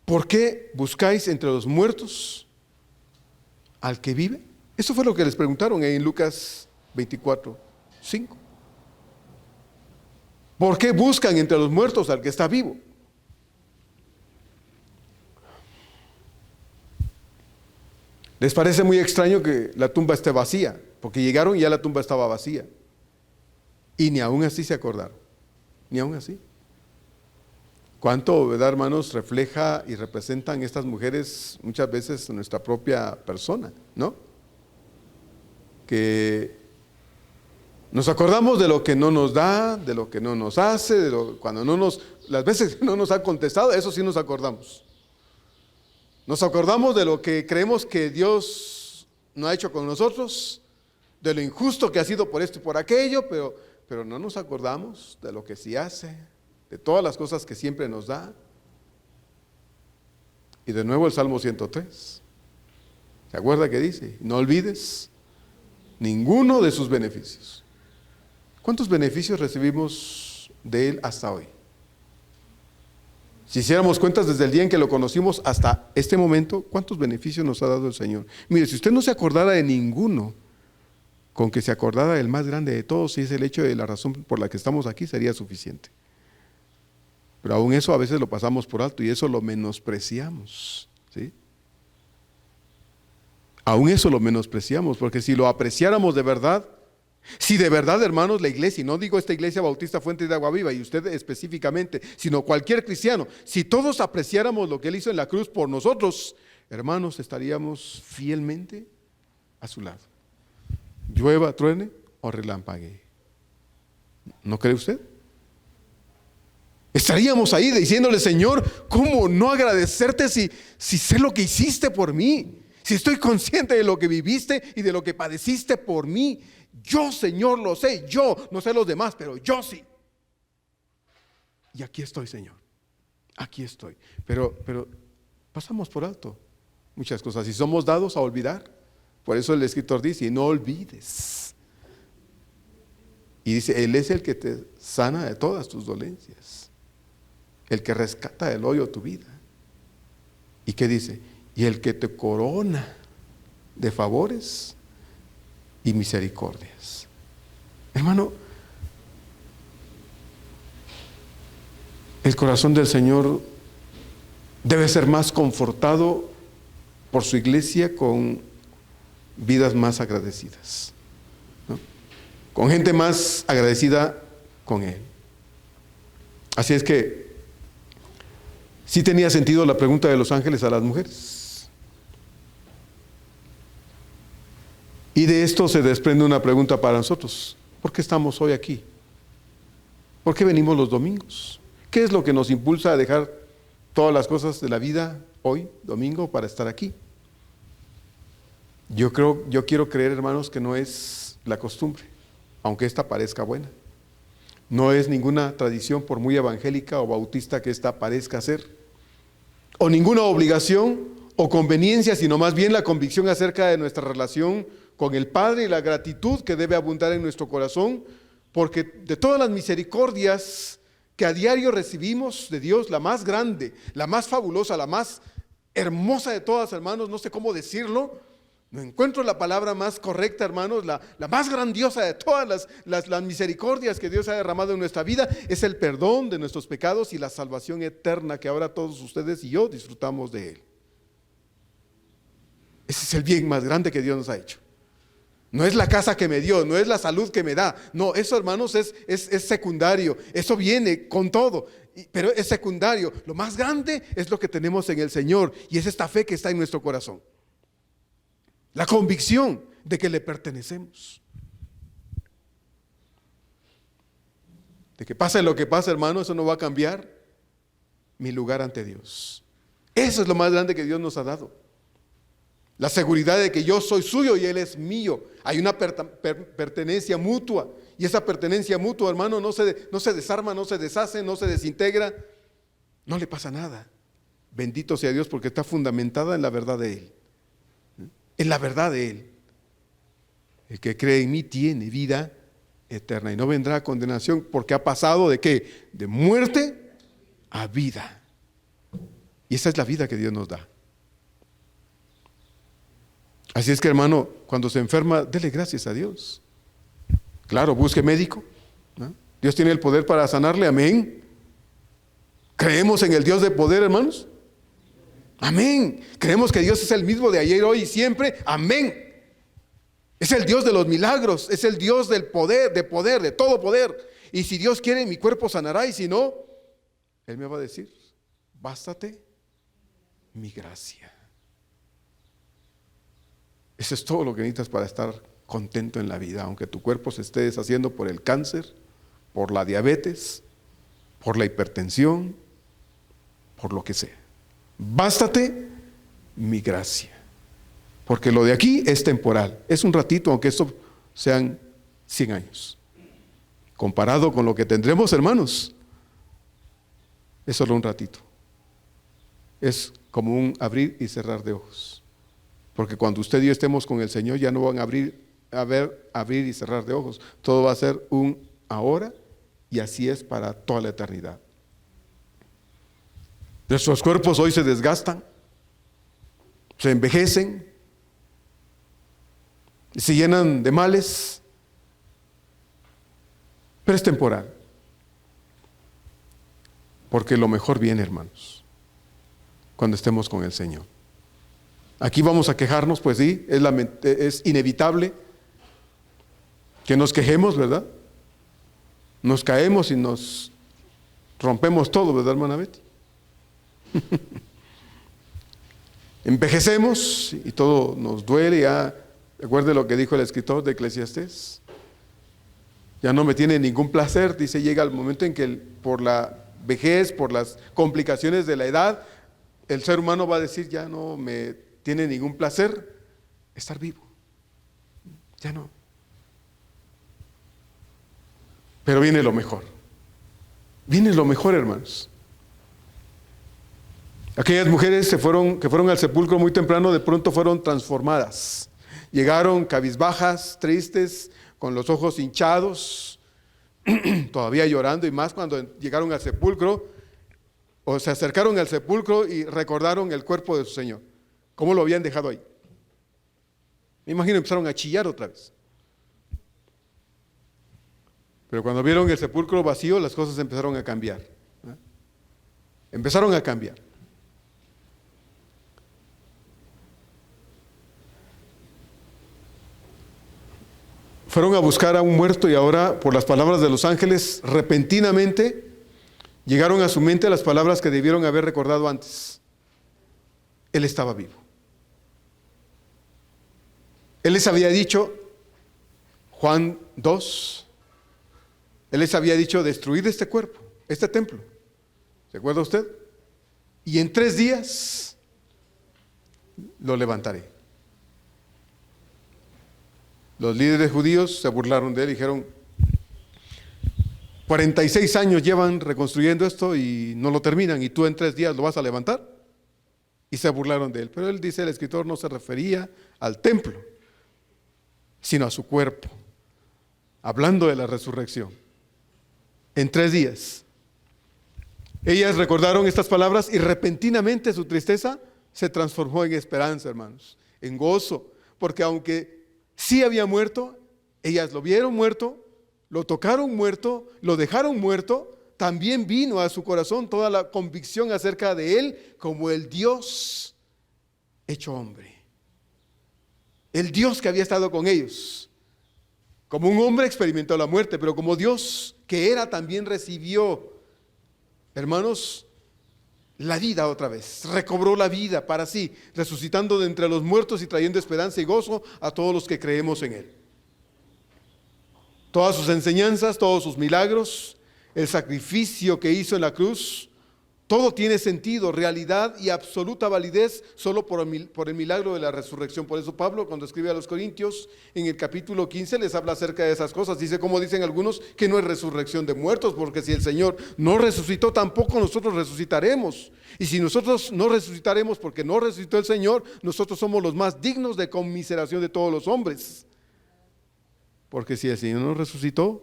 ¿Por qué buscáis entre los muertos al que vive? Eso fue lo que les preguntaron en Lucas 24:5. ¿Por qué buscan entre los muertos al que está vivo? ¿Les parece muy extraño que la tumba esté vacía? Porque llegaron y ya la tumba estaba vacía. Y ni aún así se acordaron. Ni aún así. ¿Cuánto, verdad, hermanos, refleja y representan estas mujeres muchas veces nuestra propia persona, ¿no? Que nos acordamos de lo que no nos da, de lo que no nos hace, las veces que no nos ha contestado, eso sí nos acordamos. Nos acordamos de lo que creemos que Dios no ha hecho con nosotros, de lo injusto que ha sido por esto y por aquello, pero no nos acordamos de lo que sí hace, de todas las cosas que siempre nos da. Y de nuevo el Salmo 103. ¿Se acuerda que dice? No olvides ninguno de sus beneficios. ¿Cuántos beneficios recibimos de Él hasta hoy? Si hiciéramos cuentas desde el día en que lo conocimos hasta este momento, ¿cuántos beneficios nos ha dado el Señor? Mire, si usted no se acordara de ninguno, con que se acordara del más grande de todos, y es el hecho de la razón por la que estamos aquí, sería suficiente. Pero aún eso a veces lo pasamos por alto y eso lo menospreciamos, ¿sí? Aún eso lo menospreciamos, porque si lo apreciáramos de verdad, si de verdad, hermanos, la iglesia, y no digo esta iglesia bautista Fuente de Agua Viva y usted específicamente, sino cualquier cristiano, si todos apreciáramos lo que Él hizo en la cruz por nosotros, hermanos, estaríamos fielmente a su lado. llueva, truene o relampaguee. ¿No cree usted? Estaríamos ahí diciéndole: Señor, ¿cómo no agradecerte si sé lo que hiciste por mí? Si estoy consciente de lo que viviste y de lo que padeciste por mí. Yo, Señor, lo sé. Yo no sé los demás, pero yo sí. Y aquí estoy, Señor. Aquí estoy. Pero pasamos por alto muchas cosas y somos dados a olvidar. Por eso el escritor dice: no olvides. Y dice: Él es el que te sana de todas tus dolencias, el que rescata del hoyo tu vida. ¿Y qué dice? Y el que te corona de favores y misericordias. Hermano, el corazón del Señor debe ser más confortado por su iglesia con vidas más agradecidas, ¿no? Con gente más agradecida con Él. Así es que sí tenía sentido la pregunta de los ángeles a las mujeres. Y de esto se desprende una pregunta para nosotros: ¿por qué estamos hoy aquí? ¿Por qué venimos los domingos? ¿Qué es lo que nos impulsa a dejar todas las cosas de la vida hoy, domingo, para estar aquí? Yo quiero creer, hermanos, que no es la costumbre, aunque esta parezca buena. No es ninguna tradición, por muy evangélica o bautista que esta parezca ser, o ninguna obligación o conveniencia, sino más bien la convicción acerca de nuestra relación con el Padre y la gratitud que debe abundar en nuestro corazón, porque de todas las misericordias que a diario recibimos de Dios, la más grande, la más fabulosa, la más hermosa de todas, hermanos, no sé cómo decirlo, no encuentro la palabra más correcta, hermanos, la más grandiosa de todas las misericordias que Dios ha derramado en nuestra vida es el perdón de nuestros pecados y la salvación eterna que ahora todos ustedes y yo disfrutamos de Él. Ese es el bien más grande que Dios nos ha hecho. No es la casa que me dio, no es la salud que me da. No, eso, hermanos, es secundario. Eso viene con todo, pero es secundario. Lo más grande es lo que tenemos en el Señor, y es esta fe que está en nuestro corazón. La convicción de que le pertenecemos. De que pase lo que pase, hermano, eso no va a cambiar mi lugar ante Dios. Eso es lo más grande que Dios nos ha dado. La seguridad de que yo soy suyo y Él es mío. Hay una pertenencia mutua. Y esa pertenencia mutua, hermano, no se desarma, no se deshace, no se desintegra. No le pasa nada. Bendito sea Dios, porque está fundamentada en la verdad de Él. En la verdad de Él. El que cree en mí tiene vida eterna y no vendrá a condenación, porque ha pasado ¿de qué? De muerte a vida. Y esa es la vida que Dios nos da. Así es que, hermano, cuando se enferma, dele gracias a Dios. Claro, busque médico, ¿no? Dios tiene el poder para sanarle, amén. ¿Creemos en el Dios de poder, hermanos? Amén. ¿Creemos que Dios es el mismo de ayer, hoy y siempre? Amén. Es el Dios de los milagros, es el Dios del poder, de todo poder. Y si Dios quiere, mi cuerpo sanará, y si no, Él me va a decir: bástate mi gracia. Eso es todo lo que necesitas para estar contento en la vida, aunque tu cuerpo se esté deshaciendo por el cáncer, por la diabetes, por la hipertensión, por lo que sea. Bástate mi gracia, porque lo de aquí es temporal, es un ratito, aunque esto sean 100 años. Comparado con lo que tendremos, hermanos, es solo un ratito. Es como un abrir y cerrar de ojos. Porque cuando usted y yo estemos con el Señor, ya no van a abrir y cerrar de ojos. Todo va a ser un ahora, y así es para toda la eternidad. Nuestros cuerpos hoy se desgastan, se envejecen, se llenan de males, pero es temporal. Porque lo mejor viene, hermanos, cuando estemos con el Señor. Aquí vamos a quejarnos, pues sí, es inevitable que nos quejemos, ¿verdad? Nos caemos y nos rompemos todo, ¿verdad, hermana Betty? Envejecemos y todo nos duele, ya Recuerde lo que dijo el escritor de Eclesiastés. Ya no me tiene ningún placer, dice, llega el momento en que por la vejez, por las complicaciones de la edad, el ser humano va a decir, ya no me tiene ningún placer estar vivo. Ya no. Pero viene lo mejor. Viene lo mejor, hermanos. Aquellas mujeres que fueron al sepulcro muy temprano, de pronto fueron transformadas. Llegaron cabizbajas, tristes, con los ojos hinchados, todavía llorando, y más cuando llegaron al sepulcro, o se acercaron al sepulcro y recordaron el cuerpo de su Señor, cómo lo habían dejado ahí. Me imagino empezaron a chillar otra vez. Pero cuando vieron el sepulcro vacío, las cosas empezaron a cambiar. Empezaron a cambiar. Fueron a buscar a un muerto y ahora, por las palabras de los ángeles, repentinamente llegaron a su mente las palabras que debieron haber recordado antes. Él estaba vivo. Él les había dicho, Juan 2, Él les había dicho, destruid este cuerpo, este templo. ¿Se acuerda usted? Y en 3 días lo levantaré. Los líderes judíos se burlaron de él y dijeron, 46 años llevan reconstruyendo esto y no lo terminan, y tú en 3 días lo vas a levantar. Y se burlaron de él. Pero él dice, el escritor no se refería al templo, sino a su cuerpo, hablando de la resurrección. En 3 días. Ellas recordaron estas palabras y repentinamente su tristeza se transformó en esperanza, hermanos, en gozo, porque aunque sí había muerto, ellas lo vieron muerto, lo tocaron muerto, lo dejaron muerto, también vino a su corazón toda la convicción acerca de él como el Dios hecho hombre. El Dios que había estado con ellos. Como un hombre experimentó la muerte, pero como Dios que era también recibió, hermanos, la vida otra vez, recobró la vida para sí, resucitando de entre los muertos y trayendo esperanza y gozo a todos los que creemos en Él. Todas sus enseñanzas, todos sus milagros, el sacrificio que hizo en la cruz, todo tiene sentido, realidad y absoluta validez solo por el milagro de la resurrección. Por eso Pablo, cuando escribe a los Corintios, en el capítulo 15 les habla acerca de esas cosas. Dice, como dicen algunos, que no es resurrección de muertos, porque si el Señor no resucitó, tampoco nosotros resucitaremos. Y si nosotros no resucitaremos porque no resucitó el Señor, nosotros somos los más dignos de conmiseración de todos los hombres. Porque si el Señor no resucitó,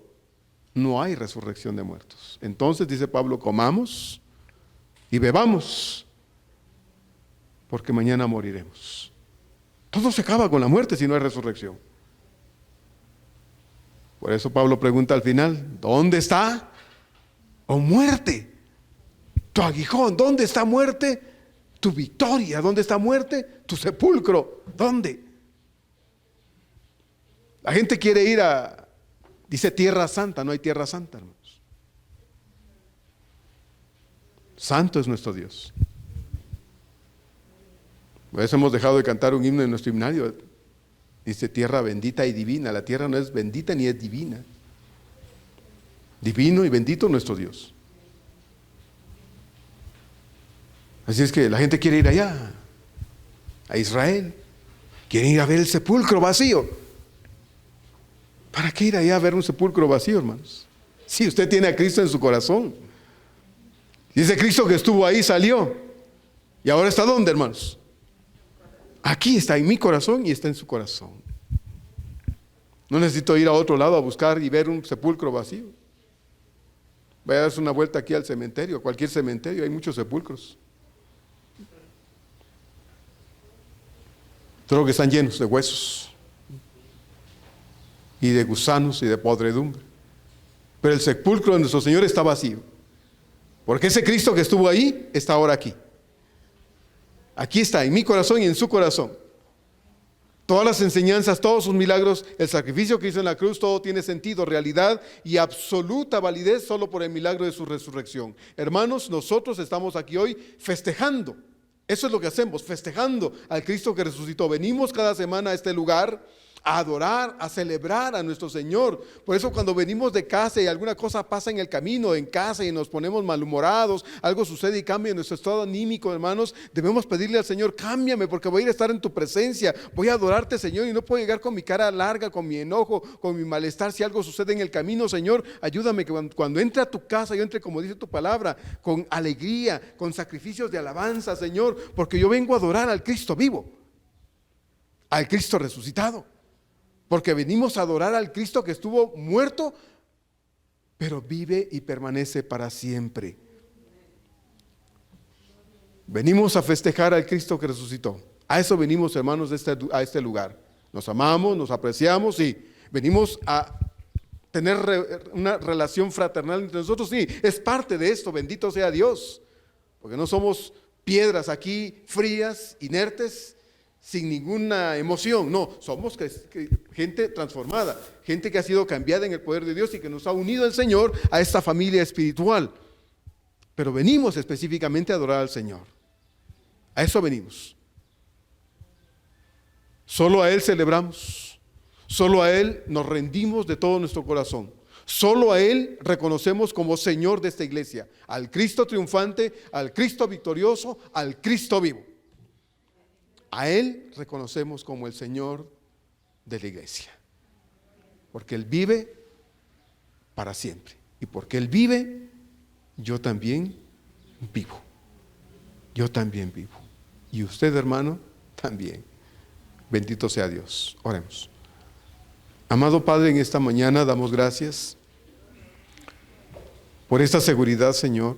no hay resurrección de muertos. Entonces, dice Pablo, comamos y bebamos, porque mañana moriremos. Todo se acaba con la muerte si no hay resurrección. Por eso Pablo pregunta al final, ¿dónde está, oh muerte, tu aguijón? ¿Dónde está, muerte, tu victoria? ¿Dónde está, muerte, tu sepulcro? ¿Dónde? La gente quiere ir dice tierra santa. No hay tierra santa, hermanos. Santo es nuestro Dios. Por eso hemos dejado de cantar un himno en nuestro himnario. Dice tierra bendita y divina. La tierra no es bendita ni es divina. Divino y bendito nuestro Dios. Así es que la gente quiere ir allá, a Israel. Quieren ir a ver el sepulcro vacío. ¿Para qué ir allá a ver un sepulcro vacío, hermanos? Si usted tiene a Cristo en su corazón. Dice Cristo que estuvo ahí, salió. ¿Y ahora está dónde, hermanos? Aquí está, en mi corazón y está en su corazón. No necesito ir a otro lado a buscar y ver un sepulcro vacío. Vaya a darse una vuelta aquí al cementerio, a cualquier cementerio, hay muchos sepulcros. Creo que están llenos de huesos y de gusanos y de podredumbre. Pero el sepulcro de nuestro Señor está vacío. Porque ese Cristo que estuvo ahí está ahora aquí. Aquí está, en mi corazón y en su corazón. Todas las enseñanzas, todos sus milagros, el sacrificio que hizo en la cruz, todo tiene sentido, realidad y absoluta validez solo por el milagro de su resurrección. Hermanos, nosotros estamos aquí hoy festejando. Eso es lo que hacemos, festejando al Cristo que resucitó. Venimos cada semana a este lugar a adorar, a celebrar a nuestro Señor. Por eso cuando venimos de casa y alguna cosa pasa en el camino, en casa, y nos ponemos malhumorados, algo sucede y cambia nuestro estado anímico, hermanos, debemos pedirle al Señor: cámbiame, porque voy a ir a estar en tu presencia, voy a adorarte, Señor, y no puedo llegar con mi cara larga, con mi enojo, con mi malestar. Si algo sucede en el camino, Señor, ayúdame que cuando entre a tu casa, yo entre, como dice tu palabra, con alegría, con sacrificios de alabanza, Señor, porque yo vengo a adorar al Cristo vivo, al Cristo resucitado, porque venimos a adorar al Cristo que estuvo muerto, pero vive y permanece para siempre. Venimos a festejar al Cristo que resucitó. A eso venimos, hermanos, a este lugar. Nos amamos, nos apreciamos y venimos a tener una relación fraternal entre nosotros. Sí, es parte de esto, bendito sea Dios, porque no somos piedras aquí frías, inertes, sin ninguna emoción. No, somos gente transformada, gente que ha sido cambiada en el poder de Dios y que nos ha unido el Señor a esta familia espiritual. Pero venimos específicamente a adorar al Señor. A eso venimos. Solo a Él celebramos, solo a Él nos rendimos de todo nuestro corazón, solo a Él reconocemos como Señor de esta iglesia, al Cristo triunfante, al Cristo victorioso, al Cristo vivo. A Él reconocemos como el Señor de la iglesia, porque Él vive para siempre, y porque Él vive, yo también vivo. Yo también vivo, y usted, hermano, también. Bendito sea Dios. Oremos. Amado Padre, en esta mañana damos gracias por esta seguridad, Señor.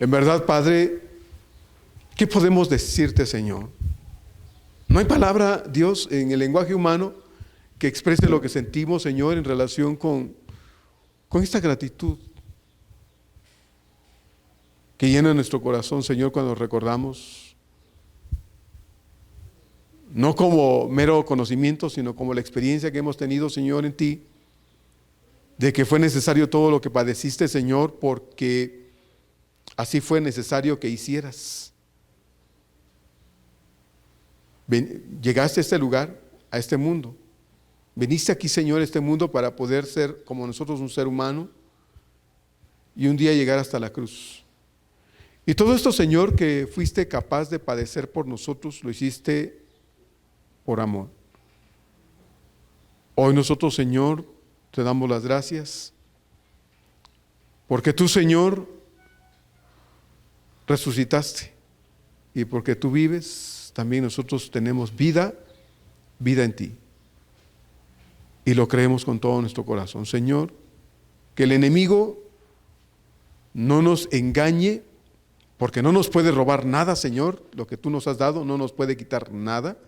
En verdad, Padre, ¿qué podemos decirte, Señor? No hay palabra, Dios, en el lenguaje humano que exprese lo que sentimos, Señor, en relación con esta gratitud que llena nuestro corazón, Señor, cuando recordamos, no como mero conocimiento, sino como la experiencia que hemos tenido, Señor, en ti, de que fue necesario todo lo que padeciste, Señor, porque así fue necesario que hicieras. Llegaste a este lugar, a este mundo. Viniste aquí, Señor, a este mundo para poder ser como nosotros, un ser humano, y un día llegar hasta la cruz. Y todo esto, Señor, que fuiste capaz de padecer por nosotros, lo hiciste por amor. Hoy nosotros, Señor, te damos las gracias, porque tú, Señor, resucitaste, y porque tú vives, también nosotros tenemos vida en ti, y lo creemos con todo nuestro corazón. Señor, que el enemigo no nos engañe, porque no nos puede robar nada, Señor. Lo que tú nos has dado no nos puede quitar nada,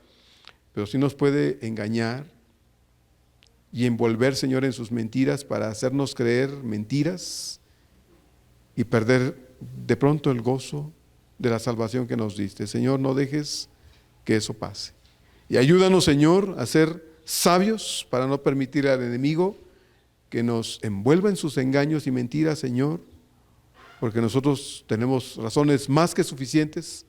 pero sí nos puede engañar y envolver, Señor, en sus mentiras para hacernos creer mentiras y perder de pronto el gozo de la salvación que nos diste. Señor, no dejes que eso pase. Y ayúdanos, Señor, a ser sabios para no permitir al enemigo que nos envuelva en sus engaños y mentiras, Señor, porque nosotros tenemos razones más que suficientes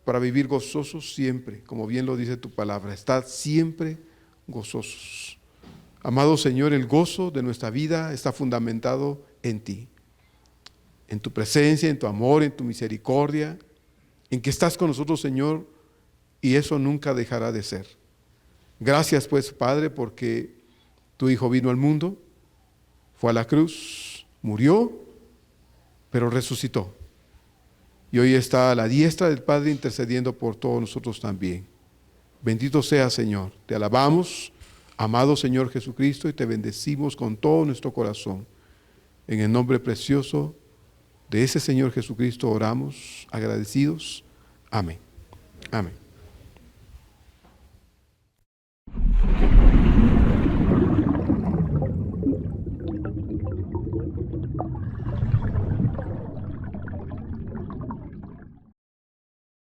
para vivir gozosos siempre, como bien lo dice tu palabra. Estad siempre gozosos. Amado Señor, el gozo de nuestra vida está fundamentado en ti, en tu presencia, en tu amor, en tu misericordia, en que estás con nosotros, Señor, y eso nunca dejará de ser. Gracias, pues, Padre, porque tu Hijo vino al mundo, fue a la cruz, murió, pero resucitó. Y hoy está a la diestra del Padre intercediendo por todos nosotros también. Bendito sea, Señor. Te alabamos, amado Señor Jesucristo, y te bendecimos con todo nuestro corazón. En el nombre precioso de ese Señor Jesucristo oramos, agradecidos. Amén. Amén.